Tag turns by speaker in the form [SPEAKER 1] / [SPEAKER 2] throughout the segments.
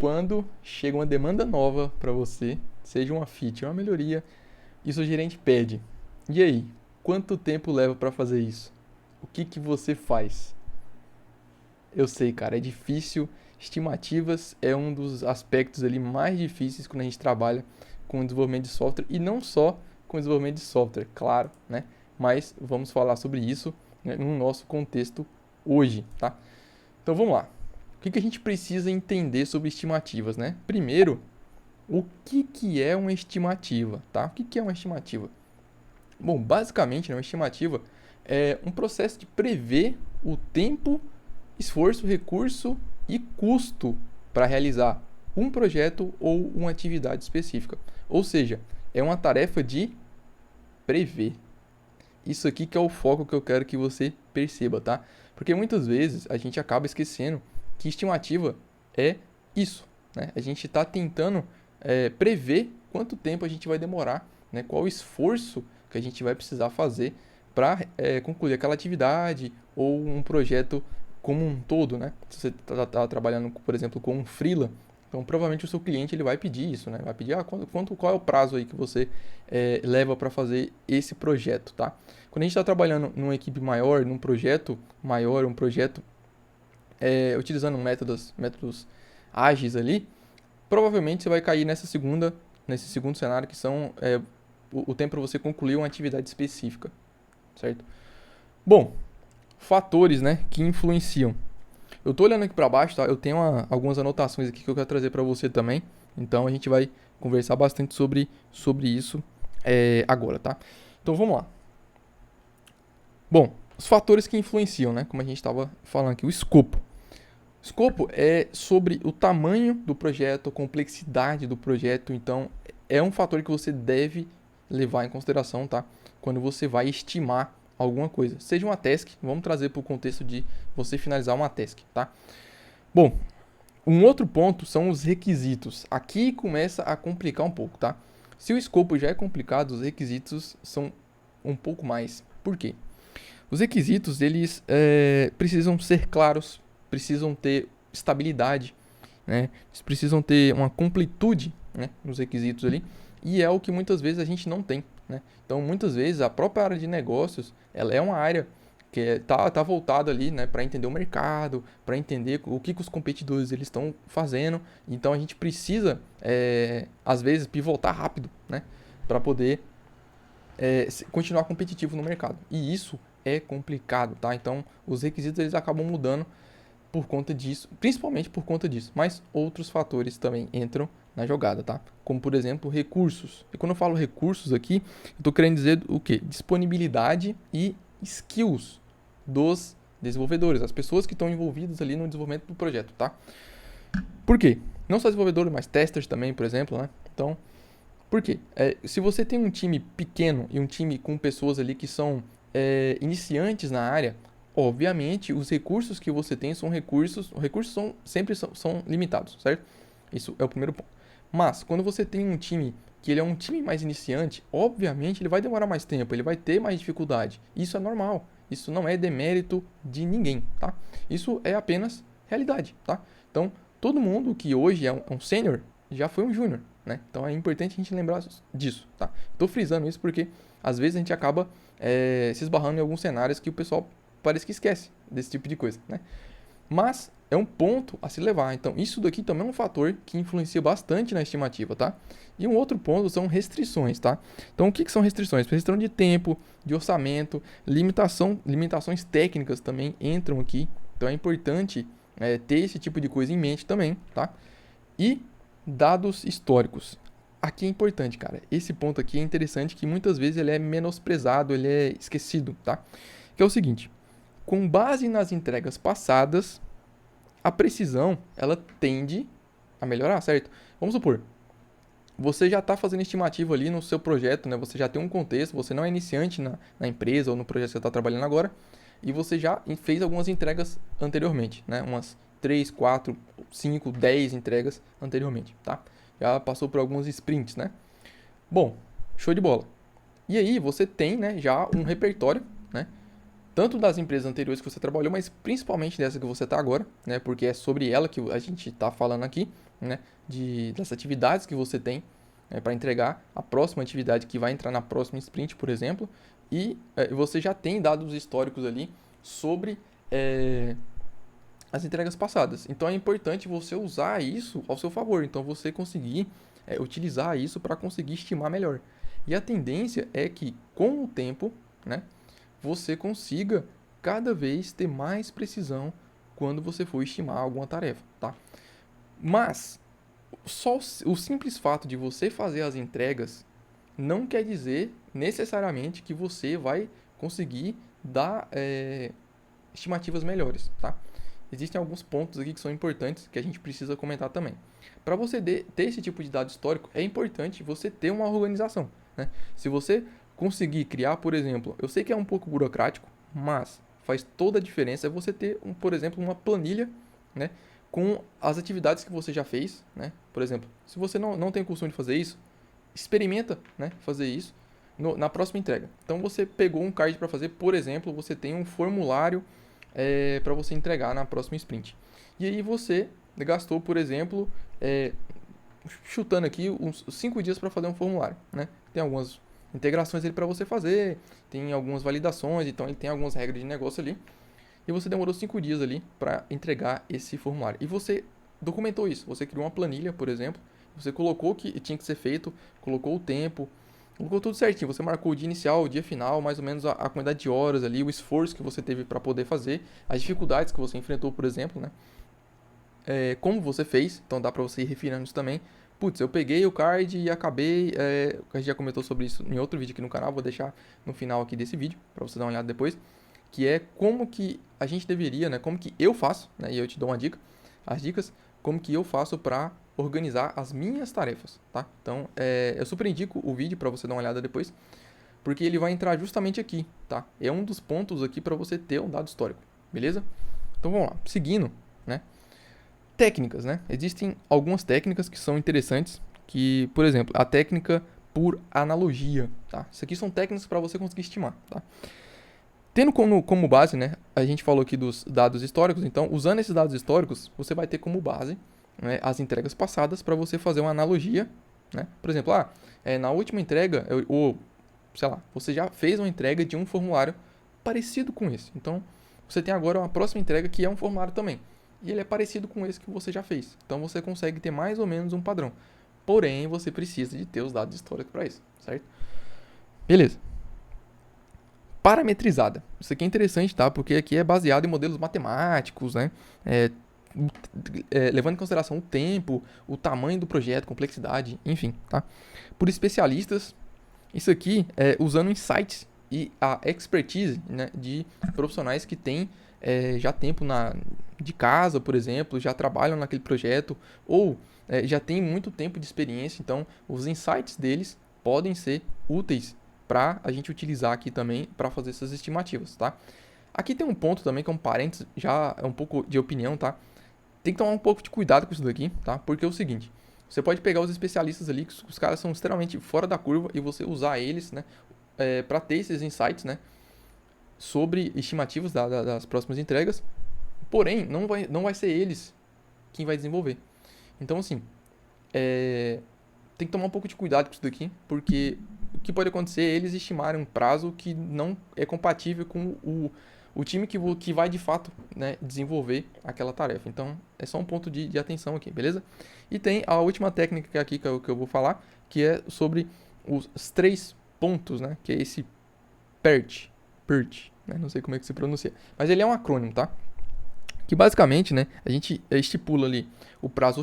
[SPEAKER 1] quando chega uma demanda nova para você, seja uma feature, uma melhoria, e o gerente pede. E aí, quanto tempo leva para fazer isso? O que que você faz? Eu sei, cara, é difícil. Estimativas é um dos aspectos ali mais difíceis quando a gente trabalha com desenvolvimento de software e não só com desenvolvimento de software, claro, né? Mas vamos falar sobre isso, né, no nosso contexto hoje, tá? Então vamos lá. O que que a gente precisa entender sobre estimativas, né? Primeiro, o que que é uma estimativa, tá? O que que é uma estimativa? Bom, basicamente, né, uma estimativa é um processo de prever o tempo, esforço, recurso e custo para realizar um projeto ou uma atividade específica. Ou seja, é uma tarefa de prever. Isso aqui que é o foco que eu quero que você perceba, tá? Porque muitas vezes a gente acaba esquecendo que estimativa é isso, né? A gente está tentando prever quanto tempo a gente vai demorar, né? Qual o esforço que a gente vai precisar fazer para concluir aquela atividade ou um projeto como um todo, né? Se você está trabalhando, por exemplo, com um freela, então provavelmente o seu cliente ele vai pedir isso, né? Vai pedir qual é o prazo aí que você leva para fazer esse projeto, tá? Quando a gente está trabalhando numa equipe maior, num projeto maior, um projeto utilizando métodos ágeis ali, provavelmente você vai cair nesse segundo cenário que são o tempo para você concluir uma atividade específica, certo? Bom, fatores, né, que influenciam. Eu tô olhando aqui para baixo, tá? Eu tenho algumas anotações aqui que eu quero trazer para você também. Então a gente vai conversar bastante sobre isso agora, tá? Então vamos lá. Bom, os fatores que influenciam, né? Como a gente estava falando aqui, o escopo. O escopo é sobre o tamanho do projeto, a complexidade do projeto. Então é um fator que você deve levar em consideração, tá? Quando você vai estimar alguma coisa. Seja uma task, vamos trazer para o contexto de você finalizar uma task, tá? Bom, um outro ponto são os requisitos. Aqui começa a complicar um pouco, tá? Se o escopo já é complicado, os requisitos são um pouco mais. Por quê? Os requisitos, eles precisam ser claros, precisam ter estabilidade, né? Eles precisam ter uma completude, né, nos requisitos ali, e é o que muitas vezes a gente não tem, né? Então, muitas vezes, a própria área de negócios, ela é uma área que tá voltada ali, né, para entender o mercado, para entender o que os competidores eles estão fazendo. Então, a gente precisa, às vezes, pivotar rápido, né, para poder continuar competitivo no mercado. E isso é complicado, tá? Então, os requisitos eles acabam mudando por conta disso, principalmente por conta disso, mas outros fatores também entram na jogada, tá? Como, por exemplo, recursos. E quando eu falo recursos aqui, eu estou querendo dizer o quê? Disponibilidade e skills dos desenvolvedores, as pessoas que estão envolvidas ali no desenvolvimento do projeto, tá? Por quê? Não só desenvolvedores, mas testers também, por exemplo, né? Então, por quê? Se você tem um time pequeno e um time com pessoas ali que são iniciantes na área, obviamente os recursos que você tem são recursos, os recursos sempre são limitados, certo? Isso é o primeiro ponto. Mas quando você tem um time que ele é um time mais iniciante, obviamente ele vai demorar mais tempo, ele vai ter mais dificuldade. Isso é normal. Isso não é demérito de ninguém, tá? Isso é apenas realidade, tá? Então, todo mundo que hoje é um sênior já foi um júnior, né? Então é importante a gente lembrar disso, tá? Tô frisando isso porque às vezes a gente acaba se esbarrando em alguns cenários que o pessoal parece que esquece desse tipo de coisa, né? Mas é um ponto a se levar. Então, isso daqui também é um fator que influencia bastante na estimativa, tá? E um outro ponto são restrições, tá? Então, o que são restrições? Restrição de tempo, de orçamento, limitações técnicas também entram aqui. Então, é importante ter esse tipo de coisa em mente também, tá? E dados históricos. Aqui é importante, cara. Esse ponto aqui é interessante que muitas vezes ele é menosprezado, ele é esquecido, tá? Que é o seguinte: com base nas entregas passadas, a precisão ela tende a melhorar, certo? Vamos supor, você já está fazendo estimativa ali no seu projeto, né? Você já tem um contexto, você não é iniciante na empresa ou no projeto que você está trabalhando agora, e você já fez algumas entregas anteriormente, né? Umas 3, 4, 5, 10 entregas anteriormente, tá? Já passou por alguns sprints, né? Bom, show de bola. E aí você tem, né, já um repertório, né, tanto das empresas anteriores que você trabalhou, mas principalmente dessa que você está agora, né? Porque é sobre ela que a gente está falando aqui, né? Das atividades que você tem, né, para entregar a próxima atividade que vai entrar na próxima sprint, por exemplo, e você já tem dados históricos ali sobre as entregas passadas. Então é importante você usar isso ao seu favor. Então você conseguir utilizar isso para conseguir estimar melhor. E a tendência é que com o tempo, né, você consiga cada vez ter mais precisão quando você for estimar alguma tarefa, tá? Mas só o simples fato de você fazer as entregas não quer dizer necessariamente que você vai conseguir dar estimativas melhores, tá? Existem alguns pontos aqui que são importantes que a gente precisa comentar também. Para você ter esse tipo de dado histórico, é importante você ter uma organização, né? Se você conseguir criar, por exemplo, eu sei que é um pouco burocrático, mas faz toda a diferença é você ter, por exemplo, uma planilha, né, com as atividades que você já fez, né? Por exemplo, se você não tem o costume de fazer isso, experimenta, né, fazer isso na próxima entrega. Então você pegou um card para fazer, por exemplo, você tem um formulário para você entregar na próxima sprint. E aí você gastou, por exemplo, chutando aqui, uns 5 dias para fazer um formulário, né? Tem algumas integrações ali para você fazer, tem algumas validações, então ele tem algumas regras de negócio ali. E você demorou 5 dias ali para entregar esse formulário. E você documentou isso, você criou uma planilha, por exemplo, você colocou o que tinha que ser feito, colocou o tempo, colocou tudo certinho. Você marcou o dia inicial, o dia final, mais ou menos a quantidade de horas ali, o esforço que você teve para poder fazer, as dificuldades que você enfrentou, por exemplo, né? Como você fez, então dá para você ir refinando isso também. Putz, eu peguei o card e acabei, a gente já comentou sobre isso em outro vídeo aqui no canal, vou deixar no final aqui desse vídeo, para você dar uma olhada depois, que é como que a gente deveria, né, como que eu faço, né, e eu te dou uma dica, as dicas, como que eu faço para organizar as minhas tarefas, tá? Então, eu super indico o vídeo para você dar uma olhada depois, porque ele vai entrar justamente aqui, tá? É um dos pontos aqui para você ter um dado histórico, beleza? Então vamos lá, seguindo, né? Técnicas, né? Existem algumas técnicas que são interessantes, que, por exemplo, a técnica por analogia, tá? Isso aqui são técnicas para você conseguir estimar, tá? Tendo como base, né, a gente falou aqui dos dados históricos, então, usando esses dados históricos, você vai ter como base, né, as entregas passadas para você fazer uma analogia, né? Por exemplo, na última entrega, ou, sei lá, você já fez uma entrega de um formulário parecido com esse. Então, você tem agora uma próxima entrega que é um formulário também. E ele é parecido com esse que você já fez. Então, você consegue ter mais ou menos um padrão. Porém, você precisa de ter os dados históricos para isso, certo? Beleza. Parametrizada. Isso aqui é interessante, tá? Porque aqui é baseado em modelos matemáticos, né? Levando em consideração o tempo, o tamanho do projeto, complexidade, enfim, tá? Por especialistas, isso aqui é usando insights e a expertise, né, de profissionais que têm já tempo de casa, por exemplo, já trabalham naquele projeto ou já têm muito tempo de experiência. Então, os insights deles podem ser úteis para a gente utilizar aqui também para fazer essas estimativas, tá? Aqui tem um ponto também que é um parênteses, já é um pouco de opinião, tá? Tem que tomar um pouco de cuidado com isso daqui, tá? Porque é o seguinte, você pode pegar os especialistas ali, que os caras são extremamente fora da curva, e você usar eles, né, para ter esses insights, né, sobre estimativas das próximas entregas. Porém, não vai ser eles quem vai desenvolver. Então, assim, tem que tomar um pouco de cuidado com isso daqui, porque o que pode acontecer é eles estimarem um prazo que não é compatível com o time que vai de fato, né, desenvolver aquela tarefa. Então, é só um ponto de atenção aqui, beleza? E tem a última técnica aqui que eu vou falar, que é sobre os 3 pontos, né? Que é esse PERT, né? Não sei como é que se pronuncia, mas ele é um acrônimo, tá? Que basicamente, né, a gente estipula ali o prazo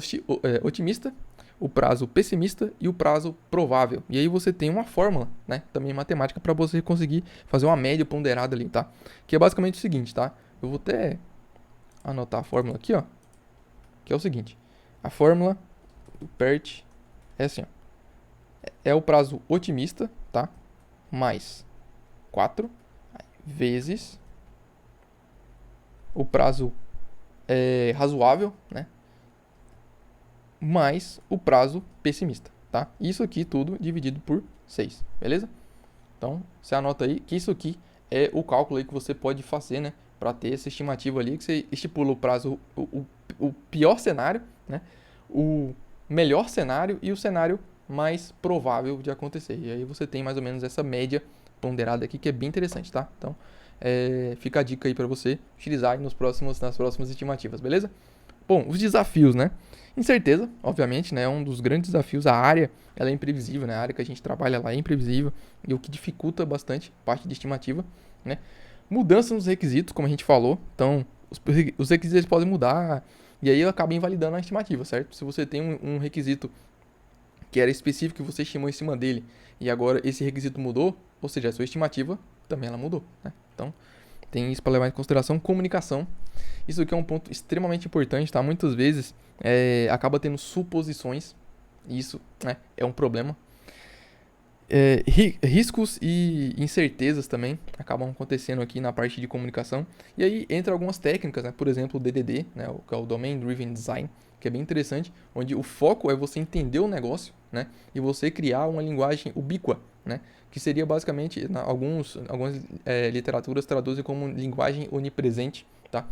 [SPEAKER 1] otimista, o prazo pessimista e o prazo provável. E aí você tem uma fórmula, né, também matemática, para você conseguir fazer uma média ponderada ali, tá? Que é basicamente o seguinte, tá? Eu vou até anotar a fórmula aqui, ó. Que é o seguinte. A fórmula do PERT é assim, ó. É o prazo otimista, tá? Mais 4 vezes o prazo razoável, né? Mais o prazo pessimista, tá? Isso aqui tudo dividido por 6, beleza? Então, você anota aí que isso aqui é o cálculo aí que você pode fazer, né, para ter essa estimativa ali, que você estipula o prazo, o pior cenário, né, o melhor cenário e o cenário mais provável de acontecer. E aí você tem mais ou menos essa média ponderada aqui, que é bem interessante, tá? Então, fica a dica aí para você utilizar aí nas próximas estimativas, beleza? Bom, os desafios, né? Incerteza, obviamente, né? É um dos grandes desafios. A área, ela é imprevisível, né? A área que a gente trabalha lá é imprevisível e o que dificulta bastante a parte de estimativa, né? Mudança nos requisitos, como a gente falou. Então, os requisitos eles podem mudar e aí acaba invalidando a estimativa, certo? Se você tem um requisito que era específico que você estimou em cima dele e agora esse requisito mudou, ou seja, a sua estimativa também ela mudou, né? Então, tem isso para levar em consideração. Comunicação. Isso aqui é um ponto extremamente importante, tá? Muitas vezes acaba tendo suposições, e isso, né, é um problema. Riscos e incertezas também acabam acontecendo aqui na parte de comunicação. E aí entra algumas técnicas, né? Por exemplo, o DDD, né? Que é o Domain Driven Design, que é bem interessante, onde o foco é você entender o negócio, né? E você criar uma linguagem ubíqua, né? Que seria basicamente, algumas literaturas traduzem como linguagem onipresente, tá?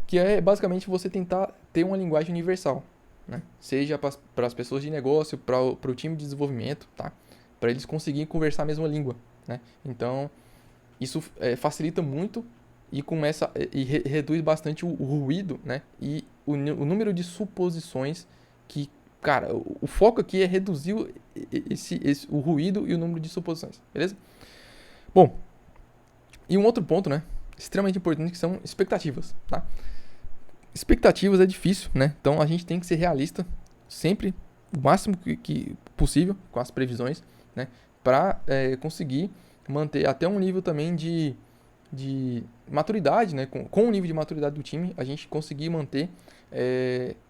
[SPEAKER 1] Que é basicamente você tentar ter uma linguagem universal, né? Seja para as pessoas de negócio, para o time de desenvolvimento, tá? Para eles conseguirem conversar a mesma língua, né? Então, isso facilita muito e começa e reduz bastante o ruído, né? E o número de suposições que, cara, o foco aqui é reduzir o ruído e o número de suposições, beleza? Bom, e um outro ponto, né? Extremamente importante que são expectativas, tá? Expectativas é difícil, né? Então a gente tem que ser realista sempre, o máximo que possível com as previsões, né? Para conseguir manter até um nível também de maturidade, né? Com o nível de maturidade do time, a gente conseguir manter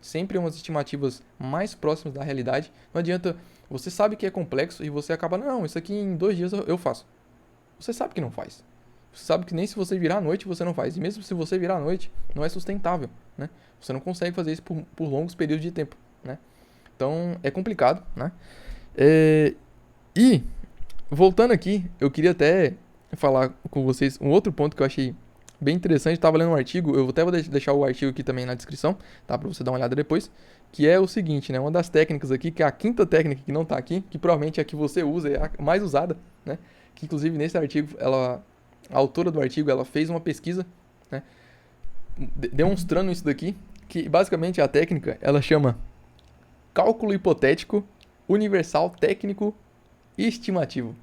[SPEAKER 1] sempre umas estimativas mais próximas da realidade. Não adianta, você sabe que é complexo e você acaba, não, isso aqui em 2 dias eu faço. Você sabe que não faz. Você sabe que nem se você virar à noite você não faz. E mesmo se você virar à noite, não é sustentável, né? Você não consegue fazer isso por longos períodos de tempo, né? Então, é complicado, né? E, voltando aqui, eu queria até falar com vocês um outro ponto que eu achei bem interessante. Estava lendo um artigo, eu até vou deixar o artigo aqui também na descrição, tá? Para você dar uma olhada depois. Que é o seguinte, né? Uma das técnicas aqui, que é a quinta técnica que não está aqui, que provavelmente é a que você usa, é a mais usada, né? Que inclusive nesse artigo, a autora do artigo, ela fez uma pesquisa, né? Demonstrando isso daqui, que basicamente a técnica, ela chama cálculo hipotético, universal, técnico e estimativo.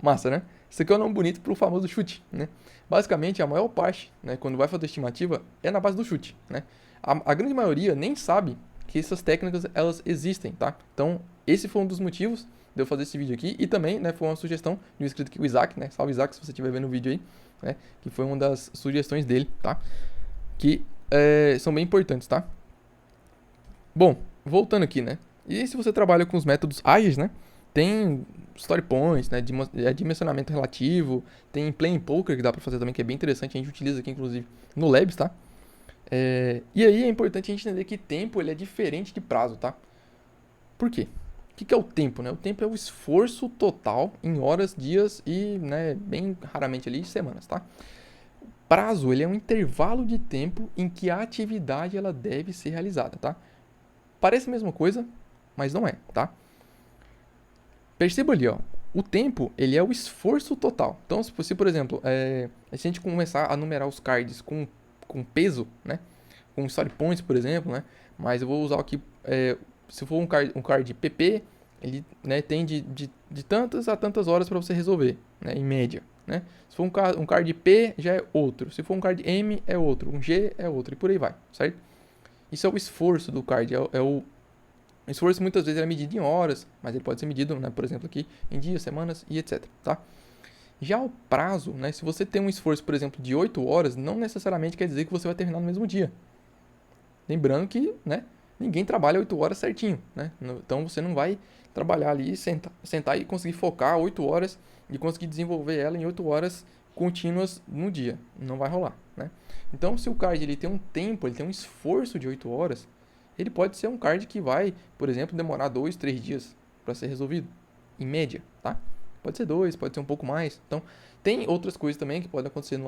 [SPEAKER 1] Massa, né? Isso aqui é um nome bonito para o famoso chute, né? Basicamente, a maior parte, né, quando vai fazer estimativa, é na base do chute, né? A grande maioria nem sabe que essas técnicas, elas existem, tá? Então, esse foi um dos motivos de eu fazer esse vídeo aqui, e também, né, foi uma sugestão de um inscrito aqui, o Isaac, né? Salve, Isaac, se você estiver vendo o vídeo aí, né? Que foi uma das sugestões dele, tá? Que são bem importantes, tá? Bom, voltando aqui, né? E se você trabalha com os métodos ágeis, né? Tem story points, né? Dimensionamento relativo, tem play poker que dá pra fazer também, que é bem interessante. A gente utiliza aqui, inclusive, no Labs, tá? E aí é importante a gente entender que tempo ele é diferente de prazo, tá? Por quê? O que é o tempo, né? O tempo é o esforço total em horas, dias e, né, bem raramente ali, semanas, tá? Prazo, ele é um intervalo de tempo em que a atividade ela deve ser realizada, tá? Parece a mesma coisa, mas não é, tá? Perceba ali, ó. O tempo, ele é o esforço total. Então, se por exemplo, se a gente começar a numerar os cards com peso, né? Com story points, por exemplo, né? Mas eu vou usar aqui, se for um card PP, ele, né, tem de tantas a tantas horas para você resolver, né? Em média, né? Se for um card P, já é outro. Se for um card M, é outro. Um G é outro. E por aí vai, certo? Isso é o esforço do card. O esforço muitas vezes é medido em horas, mas ele pode ser medido, né, por exemplo, aqui em dias, semanas e etc, tá? Já o prazo, né, se você tem um esforço, por exemplo, de 8 horas, não necessariamente quer dizer que você vai terminar no mesmo dia. Lembrando que, né, ninguém trabalha 8 horas certinho, né? Então você não vai trabalhar ali, sentar e conseguir focar 8 horas e conseguir desenvolver ela em 8 horas contínuas no dia. Não vai rolar, né? Então, se o card ele tem um tempo, ele tem um esforço de 8 horas, ele pode ser um card que vai, por exemplo, demorar 2, 3 dias para ser resolvido, em média, tá? Pode ser 2, pode ser um pouco mais. Então, Tem outras coisas também que podem acontecer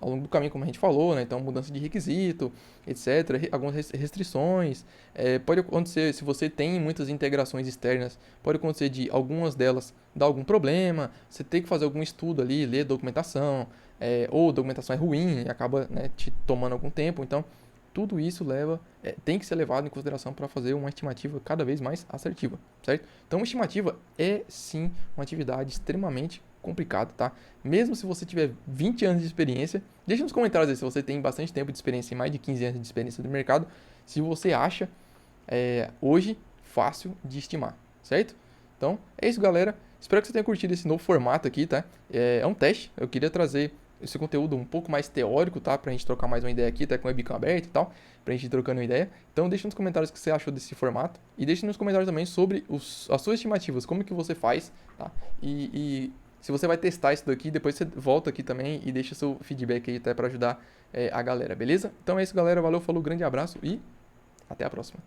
[SPEAKER 1] ao longo do caminho, como a gente falou, né? Então, mudança de requisito, etc. Algumas restrições. Pode acontecer, se você tem muitas integrações externas, pode acontecer de algumas delas dar algum problema, você tem que fazer algum estudo ali, ler documentação, ou a documentação é ruim e acaba, né, te tomando algum tempo. Então, tudo isso tem que ser levado em consideração para fazer uma estimativa cada vez mais assertiva, certo? Então, uma estimativa é sim uma atividade extremamente complicada, tá? Mesmo se você tiver 20 anos de experiência, deixa nos comentários aí se você tem bastante tempo de experiência, mais de 15 anos de experiência no mercado, se você acha hoje fácil de estimar, certo? Então, é isso, galera. Espero que você tenha curtido esse novo formato aqui, tá? É um teste, eu queria trazer esse conteúdo um pouco mais teórico, tá? Pra gente trocar mais uma ideia aqui, tá? Com o webcam aberto e tal, pra gente ir trocando uma ideia. Então deixa nos comentários o que você achou desse formato e deixa nos comentários também sobre as suas estimativas, como que você faz, tá? E se você vai testar isso daqui, depois você volta aqui também e deixa seu feedback aí, tá? Pra ajudar a galera, beleza? Então é isso, galera. Valeu, falou, grande abraço e até a próxima.